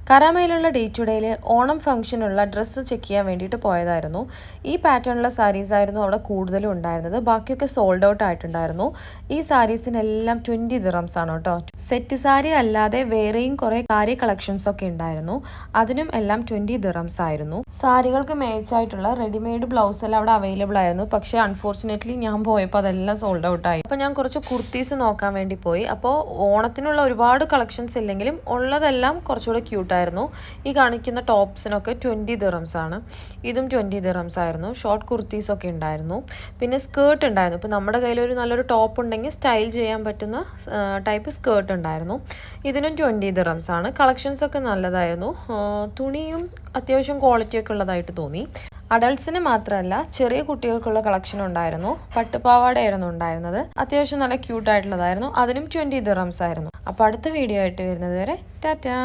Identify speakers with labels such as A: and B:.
A: കരാമയിലുള്ള day to ഡേയിൽ Onam ഫംഗ്ഷനുള്ള dress check ചെയ്യാൻ വേണ്ടിയിട്ട് പോയതായിരുന്നു. ഈ പാറ്റേണിലുള്ള സാരീസ് ആയിരുന്നു അവിടെ കൂടുതലും ഉണ്ടായിരുന്നത്. ബാക്കിയൊക്കെ സോൾഡ് ഔട്ട് ആയിട്ടുണ്ടായിരുന്നു. ഈ സാരീസിനെല്ലാം 20 ദിറംസ് ആണ് കേട്ടോ. സെറ്റ് സാരി അല്ലാതെ വേറെയും കുറേ സാരി കളക്ഷൻസ് ഒക്കെ ഉണ്ടായിരുന്നു. അതിനും എല്ലാം 20 ദിറംസ് ആയിരുന്നു. സാരികൾക്ക് മേച്ചായിട്ടുള്ള റെഡിമെയ്ഡ് ബ്ലൗസ് എല്ലാം അവിടെ അവൈലബിൾ ആയിരുന്നു. പക്ഷേ അൺഫോർച്ചുനേറ്റ്ലി ഞാൻ പോയപ്പോൾ അതെല്ലാം സോൾഡ് ഔട്ട് ആയി. അപ്പോൾ ഞാൻ കുറച്ച് കുർത്തീസ് നോക്കാൻ വേണ്ടി പോയി. അപ്പോൾ ഓണത്തിനുള്ള ഒരുപാട് കളക്ഷൻസ് ഇല്ലെങ്കിലും ഉള്ളതെല്ലാം കുറച്ചുകൂടെ ക്യൂട്ടായിരുന്നു. ഈ കാണിക്കുന്ന ടോപ്സിനൊക്കെ 20 ദിറംസ് ആണ്. ഇതും 20 ദിറംസ് ആയിരുന്നു. ഷോർട്ട് കുർത്തീസ് ഒക്കെ ഉണ്ടായിരുന്നു. പിന്നെ സ്കേർട്ട് ഉണ്ടായിരുന്നു. ഇപ്പോൾ നമ്മുടെ കയ്യിൽ ഒരു നല്ലൊരു ടോപ്പ് ഉണ്ടെങ്കിൽ സ്റ്റൈൽ ചെയ്യാൻ പറ്റുന്ന ടൈപ്പ് സ്കേർട്ട് ഉണ്ടായിരുന്നു. ഇതിനും 20 ദിറംസ് ആണ്. കളക്ഷൻസ് ഒക്കെ നല്ലതായിരുന്നു. തുണിയും അത്യാവശ്യം ക്വാളിറ്റി ഒക്കെ ഉള്ളതായിട്ട് തോന്നി. അഡൾട്ട്സിന് മാത്രമല്ല ചെറിയ കുട്ടികൾക്കുള്ള കളക്ഷൻ ഉണ്ടായിരുന്നു. പട്ടുപാവാടയായിരുന്നു ഉണ്ടായിരുന്നത്. അത്യാവശ്യം നല്ല ക്യൂട്ടായിട്ടുള്ളതായിരുന്നു. അതിനും 20 ദിറംസ് ആയിരുന്നു. അപ്പോൾ അടുത്ത വീഡിയോ ആയിട്ട് വരുന്നത് വരെ ടാറ്റാ.